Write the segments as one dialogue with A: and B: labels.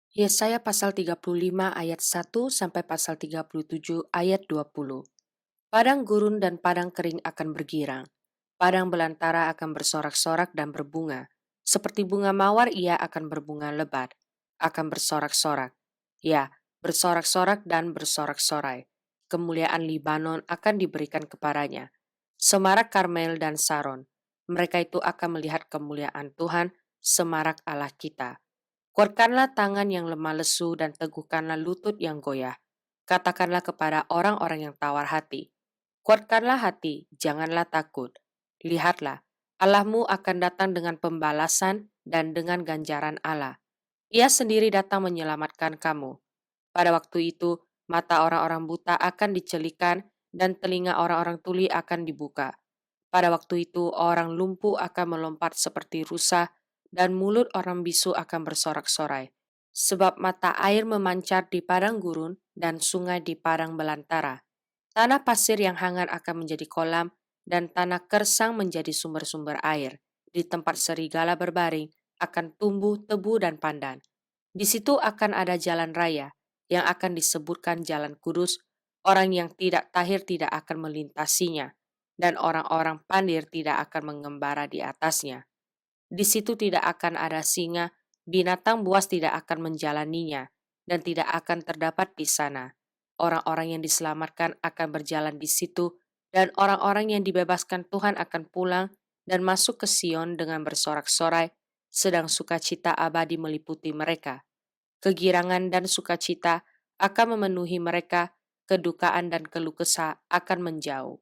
A: Yesaya pasal 35 ayat 1 sampai pasal 37 ayat 20. Padang gurun dan padang kering akan bergirang. Padang belantara akan bersorak-sorak dan berbunga. Seperti bunga mawar ia akan berbunga lebat, akan bersorak-sorak. Ya, bersorak-sorak dan bersorak-sorai. Kemuliaan Libanon akan diberikan kepadanya. Semarak Karmel dan Saron. Mereka itu akan melihat kemuliaan Tuhan, semarak Allah kita. Kuatkanlah tangan yang lemah lesu dan teguhkanlah lutut yang goyah. Katakanlah kepada orang-orang yang tawar hati, kuatkanlah hati, janganlah takut. Lihatlah, Allahmu akan datang dengan pembalasan dan dengan ganjaran Allah. Ia sendiri datang menyelamatkan kamu. Pada waktu itu, mata orang-orang buta akan dicelikan dan telinga orang-orang tuli akan dibuka. Pada waktu itu, orang lumpuh akan melompat seperti rusa dan mulut orang bisu akan bersorak-sorai. Sebab mata air memancar di padang gurun dan sungai di padang belantara. Tanah pasir yang hangat akan menjadi kolam dan tanah kersang menjadi sumber-sumber air. Di tempat serigala berbaring akan tumbuh tebu dan pandan. Di situ akan ada jalan raya yang akan disebutkan jalan kudus. Orang yang tidak tahir tidak akan melintasinya dan orang-orang pandir tidak akan mengembara di atasnya. Di situ tidak akan ada singa, binatang buas tidak akan menjalaninya, dan tidak akan terdapat di sana. Orang-orang yang diselamatkan akan berjalan di situ, dan orang-orang yang dibebaskan Tuhan akan pulang dan masuk ke Sion dengan bersorak-sorai, sedang sukacita abadi meliputi mereka. Kegirangan dan sukacita akan memenuhi mereka, kedukaan dan keluh kesah akan menjauh.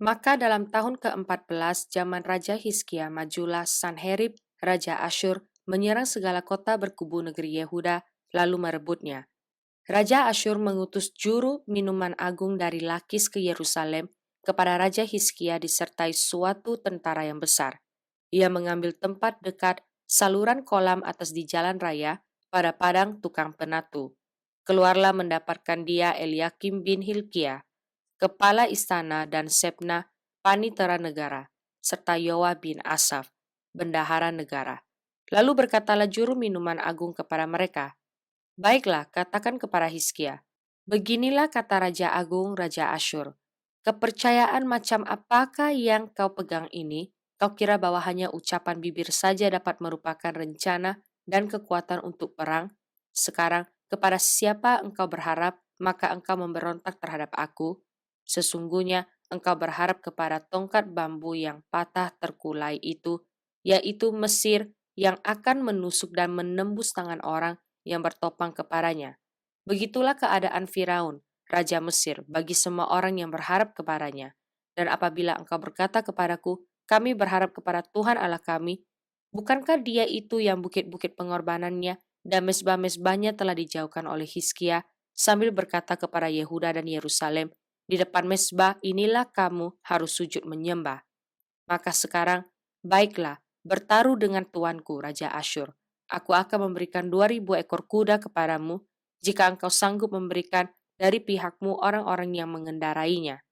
A: Maka dalam tahun ke-14 zaman Raja Hizkia majulah Sanherib, Raja Asyur, menyerang segala kota berkubu negeri Yehuda, lalu merebutnya. Raja Asyur mengutus juru minuman agung dari Lakis ke Yerusalem kepada Raja Hizkia disertai suatu tentara yang besar. Ia mengambil tempat dekat saluran kolam atas di jalan raya pada padang tukang penatu. Keluarlah mendapatkan dia Eliakim bin Hilkiah, kepala istana, dan Sebna, panitera negara, serta Yoa bin Asaf, bendahara negara. Lalu berkatalah juru minuman agung kepada mereka, "Baiklah, katakan kepada Hizkia, beginilah kata Raja Agung, Raja Asyur, kepercayaan macam apakah yang kau pegang ini? Kau kira bahwa hanya ucapan bibir saja dapat merupakan rencana dan kekuatan untuk perang? Sekarang, kepada siapa engkau berharap, maka engkau memberontak terhadap aku? Sesungguhnya engkau berharap kepada tongkat bambu yang patah terkulai itu, yaitu Mesir yang akan menusuk dan menembus tangan orang yang bertopang kepadanya. Begitulah keadaan Firaun, Raja Mesir, bagi semua orang yang berharap kepadanya. Dan apabila engkau berkata kepadaku, kami berharap kepada Tuhan Allah kami, bukankah dia itu yang bukit-bukit pengorbanannya dan mesbah-mesbahnya telah dijauhkan oleh Hizkia, sambil berkata kepada Yehuda dan Yerusalem, di depan mesbah inilah kamu harus sujud menyembah. Maka sekarang, baiklah, bertaruh dengan tuanku, Raja Asyur. Aku akan memberikan 2.000 ekor kuda kepadamu, jika engkau sanggup memberikan dari pihakmu orang-orang yang mengendarainya.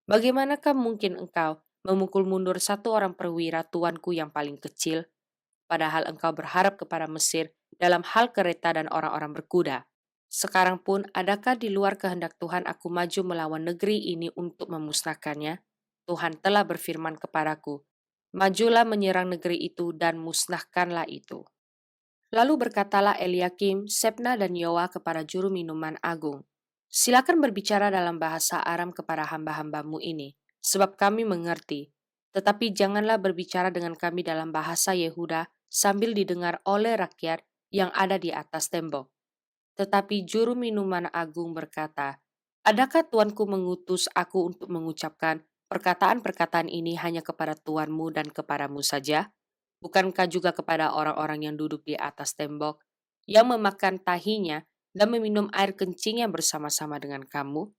A: Bagaimanakah mungkin engkau memukul mundur satu orang perwira tuanku yang paling kecil, padahal engkau berharap kepada Mesir dalam hal kereta dan orang-orang berkuda? Sekarang pun, adakah di luar kehendak Tuhan aku maju melawan negeri ini untuk memusnahkannya? Tuhan telah berfirman kepadaku, majulah menyerang negeri itu dan musnahkanlah itu. Lalu berkatalah Eliakim, Sebna dan Yoa kepada juru minuman agung, silakan berbicara dalam bahasa Aram kepada hamba-hambamu ini, sebab kami mengerti. Tetapi janganlah berbicara dengan kami dalam bahasa Yehuda sambil didengar oleh rakyat yang ada di atas tembok. Tetapi juru minuman agung berkata, adakah tuanku mengutus aku untuk mengucapkan perkataan-perkataan ini hanya kepada tuanmu dan kepadamu saja? Bukankah juga kepada orang-orang yang duduk di atas tembok, yang memakan tahinya dan meminum air kencingnya bersama-sama dengan kamu?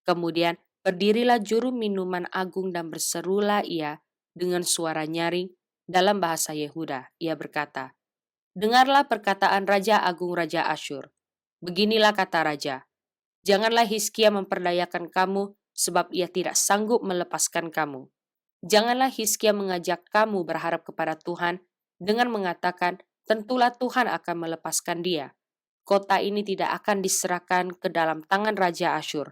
A: Kemudian berdirilah juru minuman agung dan berserulah ia dengan suara nyaring dalam bahasa Yehuda. Ia berkata, dengarlah perkataan Raja Agung Raja Asyur. Beginilah kata Raja, janganlah Hizkia memperdayakan kamu, sebab ia tidak sanggup melepaskan kamu. Janganlah Hizkia mengajak kamu berharap kepada Tuhan dengan mengatakan, tentulah Tuhan akan melepaskan dia. kota ini tidak akan diserahkan ke dalam tangan Raja Asyur.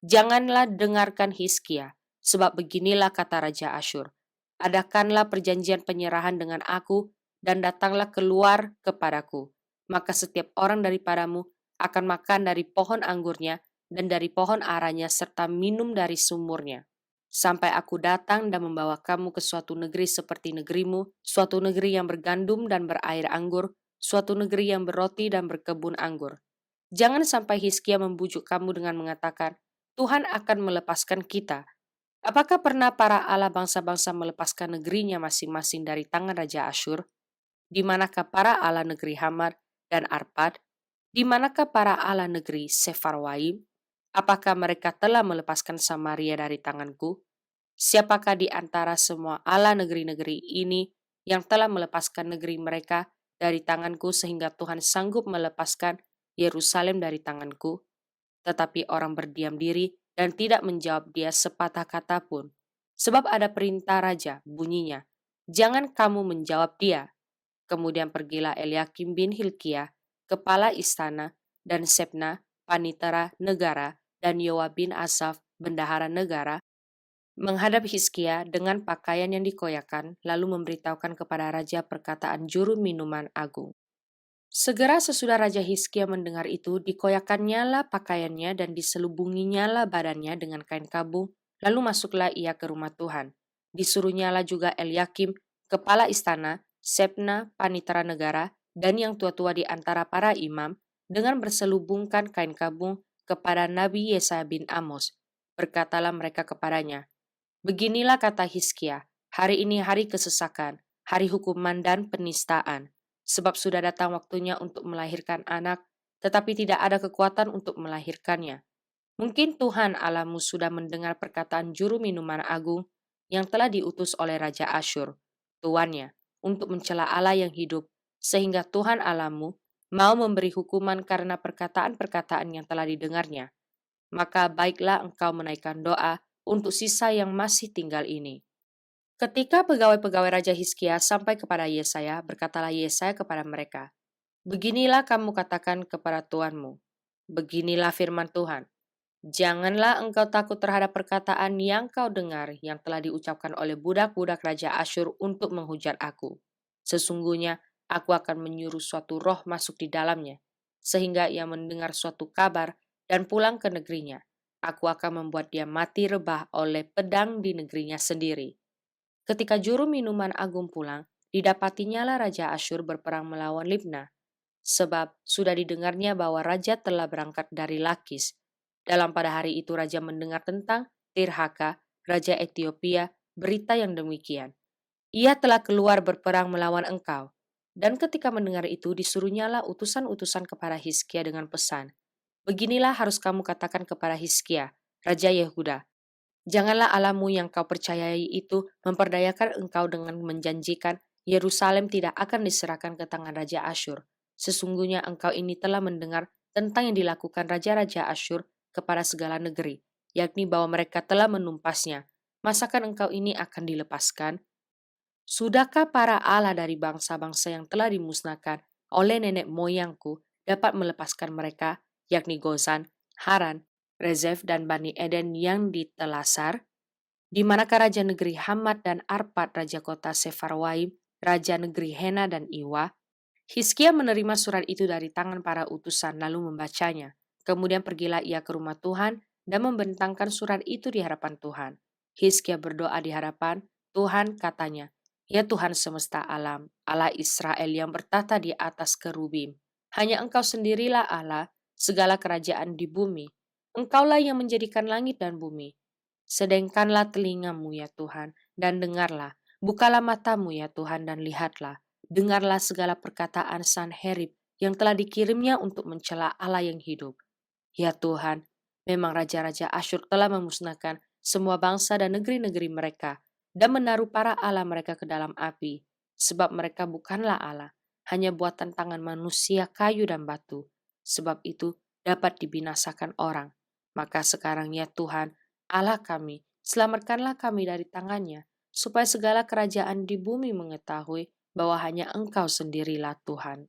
A: Janganlah dengarkan Hizkia, sebab beginilah kata Raja Asyur. Adakanlah perjanjian penyerahan dengan aku, dan datanglah keluar kepadaku. Maka setiap orang daripadamu akan makan dari pohon anggurnya dan dari pohon aranya serta minum dari sumurnya. Sampai aku datang dan membawa kamu ke suatu negeri seperti negerimu, suatu negeri yang bergandum dan berair anggur, suatu negeri yang berroti dan berkebun anggur. Jangan sampai Hizkia membujuk kamu dengan mengatakan, Tuhan akan melepaskan kita. Apakah pernah para Allah bangsa-bangsa melepaskan negerinya masing-masing dari tangan Raja Asyur? Di manakah para Allah negeri Hamad dan Arpad? Di manakah para Allah negeri Sefarwaim? Apakah mereka telah melepaskan Samaria dari tanganku? Siapakah di antara semua Allah negeri-negeri ini yang telah melepaskan negeri mereka dari tanganku sehingga Tuhan sanggup melepaskan Yerusalem dari tanganku? Tetapi orang berdiam diri dan tidak menjawab dia sepatah kata pun. Sebab ada perintah raja, bunyinya, jangan kamu menjawab dia. Kemudian pergilah Eliakim bin Hilkiah, kepala istana, dan Sebna, panitera negara, dan Yoab bin Asaf, bendahara negara, menghadap Hizkia dengan pakaian yang dikoyakan, lalu memberitahukan kepada raja perkataan juru minuman agung. Segera sesudah Raja Hizkia mendengar itu, dikoyakannya lah pakaiannya dan diselubunginya lah badannya dengan kain kabung, lalu masuklah ia ke rumah Tuhan. Disuruhnya lah juga Eliakim, kepala istana, Sebna, panitera negara, dan yang tua-tua di antara para imam, dengan berselubungkan kain kabung kepada Nabi Yesaya bin Amos. Berkatalah mereka kepadanya, beginilah kata Hizkia, hari ini hari kesesakan, hari hukuman dan penistaan. Sebab sudah datang waktunya untuk melahirkan anak, tetapi tidak ada kekuatan untuk melahirkannya. Mungkin Tuhan Allahmu sudah mendengar perkataan juru minuman agung yang telah diutus oleh Raja Asyur, tuannya, untuk mencela Allah yang hidup, sehingga Tuhan Allahmu mau memberi hukuman karena perkataan-perkataan yang telah didengarnya. Maka baiklah engkau menaikkan doa untuk sisa yang masih tinggal ini. Ketika pegawai-pegawai Raja Hizkia sampai kepada Yesaya, berkatalah Yesaya kepada mereka, beginilah kamu katakan kepada tuanmu, beginilah firman Tuhan, janganlah engkau takut terhadap perkataan yang kau dengar yang telah diucapkan oleh budak-budak Raja Asyur untuk menghujat aku. Sesungguhnya aku akan menyuruh suatu roh masuk di dalamnya, sehingga ia mendengar suatu kabar dan pulang ke negerinya. Aku akan membuat dia mati rebah oleh pedang di negerinya sendiri. Ketika juru minuman agung pulang, didapatinya lah Raja Asyur berperang melawan Libna, sebab sudah didengarnya bahwa raja telah berangkat dari Lakis. Dalam pada hari itu raja mendengar tentang Tirhaka, Raja Ethiopia, berita yang demikian. Ia telah keluar berperang melawan engkau. Dan ketika mendengar itu, disuruhnya lah utusan-utusan kepada Hizkia dengan pesan, beginilah harus kamu katakan kepada Hizkia, Raja Yehuda, janganlah Allahmu yang kau percayai itu memperdayakan engkau dengan menjanjikan Yerusalem tidak akan diserahkan ke tangan Raja Asyur. Sesungguhnya engkau ini telah mendengar tentang yang dilakukan raja-raja Asyur kepada segala negeri, yakni bahwa mereka telah menumpasnya. Masakan engkau ini akan dilepaskan? Sudahkah para Allah dari bangsa-bangsa yang telah dimusnahkan oleh nenek moyangku dapat melepaskan mereka, yakni Gozan, Haran, Rezef dan Bani Eden yang ditelasar? Di manakah raja negeri Hamad dan Arpad, raja kota Sefarwaim, raja negeri Hena dan Iwa? Hizkia menerima surat itu dari tangan para utusan lalu membacanya. Kemudian pergilah ia ke rumah Tuhan dan membentangkan surat itu di hadapan Tuhan. Hizkia berdoa di hadapan Tuhan, katanya, ya Tuhan semesta alam, Allah Israel yang bertata di atas kerubim, hanya Engkau sendirilah Allah, segala kerajaan di bumi. Engkaulah yang menjadikan langit dan bumi. Sedengkanlah telingamu ya Tuhan, dan dengarlah. Bukalah matamu ya Tuhan, dan lihatlah. Dengarlah segala perkataan Sanherib yang telah dikirimnya untuk mencela Allah yang hidup. Ya Tuhan, memang raja-raja Asyur telah memusnahkan semua bangsa dan negeri-negeri mereka, dan menaruh para Allah mereka ke dalam api, sebab mereka bukanlah Allah, hanya buatan tangan manusia kayu dan batu. Sebab itu dapat dibinasakan orang. Maka sekarang ya Tuhan, Allah kami, selamatkanlah kami dari tangannya, supaya segala kerajaan di bumi mengetahui bahwa hanya Engkau sendirilah Tuhan.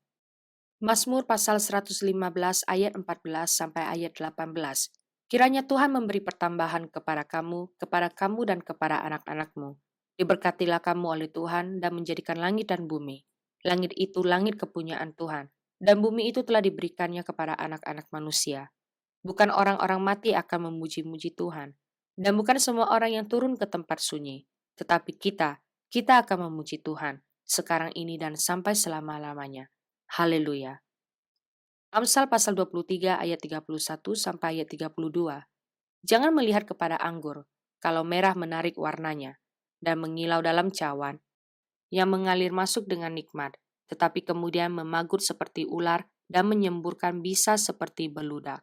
A: Mazmur pasal 115 ayat 14 sampai ayat 18. Kiranya Tuhan memberi pertambahan kepada kamu dan kepada anak-anakmu. Diberkatilah kamu oleh Tuhan dan menjadikan langit dan bumi. Langit itu langit kepunyaan Tuhan, dan bumi itu telah diberikannya kepada anak-anak manusia. Bukan orang-orang mati akan memuji-muji Tuhan, dan bukan semua orang yang turun ke tempat sunyi, tetapi kita akan memuji Tuhan, sekarang ini dan sampai selama-lamanya. Haleluya. Amsal pasal 23 ayat 31 sampai ayat 32. Jangan melihat kepada anggur, kalau merah menarik warnanya, dan mengilau dalam cawan, yang mengalir masuk dengan nikmat, tetapi kemudian memagut seperti ular dan menyemburkan bisa seperti beludak.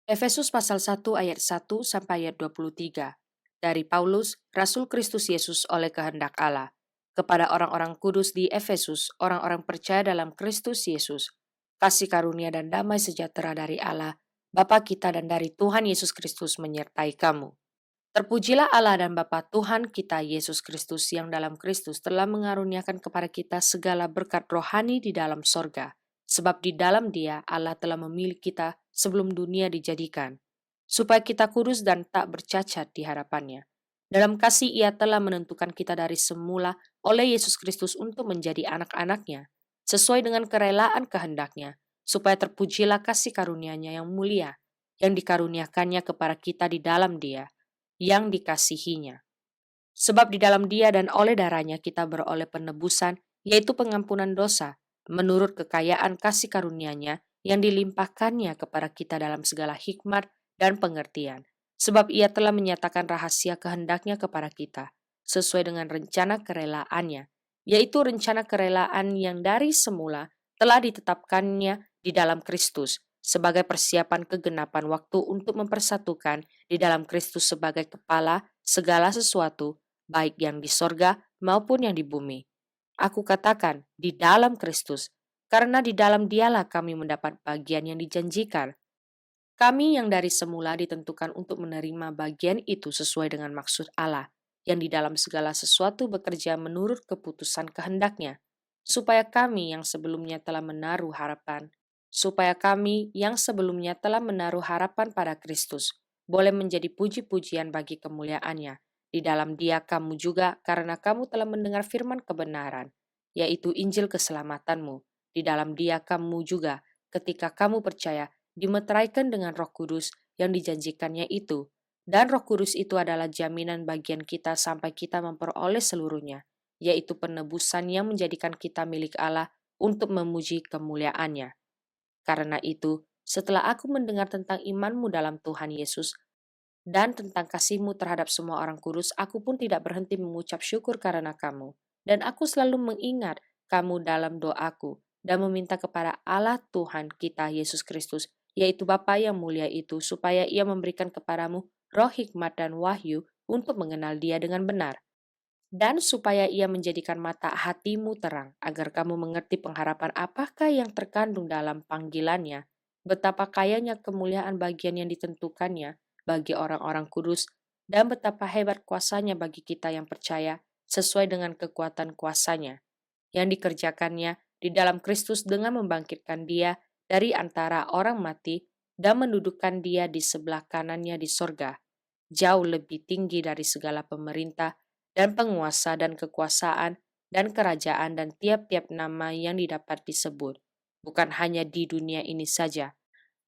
A: Efesus pasal 1 ayat 1 sampai ayat 23. Dari Paulus, Rasul Kristus Yesus oleh kehendak Allah, kepada orang-orang kudus di Efesus, orang-orang percaya dalam Kristus Yesus, kasih karunia dan damai sejahtera dari Allah, Bapa kita dan dari Tuhan Yesus Kristus menyertai kamu. Terpujilah Allah dan Bapa Tuhan kita Yesus Kristus yang dalam Kristus telah mengaruniakan kepada kita segala berkat rohani di dalam sorga. Sebab di dalam Dia Allah telah memilih kita sebelum dunia dijadikan, supaya kita kudus dan tak bercacat di hadapannya. Dalam kasih Ia telah menentukan kita dari semula oleh Yesus Kristus untuk menjadi anak-anaknya, sesuai dengan kerelaan kehendaknya, supaya terpujilah kasih karunia-Nya yang mulia, yang dikaruniakannya kepada kita di dalam Dia, yang dikasihinya. Sebab di dalam Dia dan oleh darahnya kita beroleh penebusan, yaitu pengampunan dosa, menurut kekayaan kasih karunia-Nya yang dilimpahkannya kepada kita dalam segala hikmat dan pengertian. Sebab Ia telah menyatakan rahasia kehendaknya kepada kita, sesuai dengan rencana kerelaannya, yaitu rencana kerelaan yang dari semula telah ditetapkannya di dalam Kristus, sebagai persiapan kegenapan waktu untuk mempersatukan di dalam Kristus sebagai kepala segala sesuatu, baik yang di sorga maupun yang di bumi. Aku katakan, di dalam Kristus, karena di dalam Dialah kami mendapat bagian yang dijanjikan. Kami yang dari semula ditentukan untuk menerima bagian itu sesuai dengan maksud Allah, yang di dalam segala sesuatu bekerja menurut keputusan kehendaknya, supaya kami yang sebelumnya telah menaruh harapan, pada Kristus, boleh menjadi puji-pujian bagi kemuliaannya. Di dalam Dia kamu juga, karena kamu telah mendengar firman kebenaran, yaitu Injil keselamatanmu. Di dalam Dia kamu juga, ketika kamu percaya, dimeteraikan dengan Roh Kudus yang dijanjikannya itu, dan Roh Kudus itu adalah jaminan bagian kita sampai kita memperoleh seluruhnya, yaitu penebusan yang menjadikan kita milik Allah untuk memuji kemuliaannya. Karena itu, setelah aku mendengar tentang imanmu dalam Tuhan Yesus dan tentang kasihmu terhadap semua orang kudus, aku pun tidak berhenti mengucap syukur karena kamu. Dan aku selalu mengingat kamu dalam doaku dan meminta kepada Allah Tuhan kita Yesus Kristus, yaitu Bapa yang mulia itu, supaya Ia memberikan kepadamu roh hikmat dan wahyu untuk mengenal Dia dengan benar, dan supaya Ia menjadikan mata hatimu terang, agar kamu mengerti pengharapan apakah yang terkandung dalam panggilannya, betapa kayanya kemuliaan bagian yang ditentukannya bagi orang-orang kudus, dan betapa hebat kuasanya bagi kita yang percaya, sesuai dengan kekuatan kuasanya, yang dikerjakannya di dalam Kristus dengan membangkitkan Dia dari antara orang mati dan mendudukkan Dia di sebelah kanannya di sorga, jauh lebih tinggi dari segala pemerintah dan penguasa dan kekuasaan dan kerajaan dan tiap-tiap nama yang didapat disebut, bukan hanya di dunia ini saja,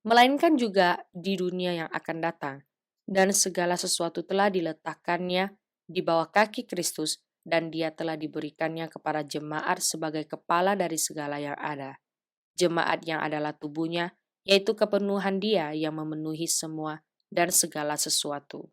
A: melainkan juga di dunia yang akan datang. Dan segala sesuatu telah diletakkannya di bawah kaki Kristus, dan Dia telah diberikannya kepada jemaat sebagai kepala dari segala yang ada. Jemaat yang adalah tubuhnya, yaitu kepenuhan Dia yang memenuhi semua dan segala sesuatu.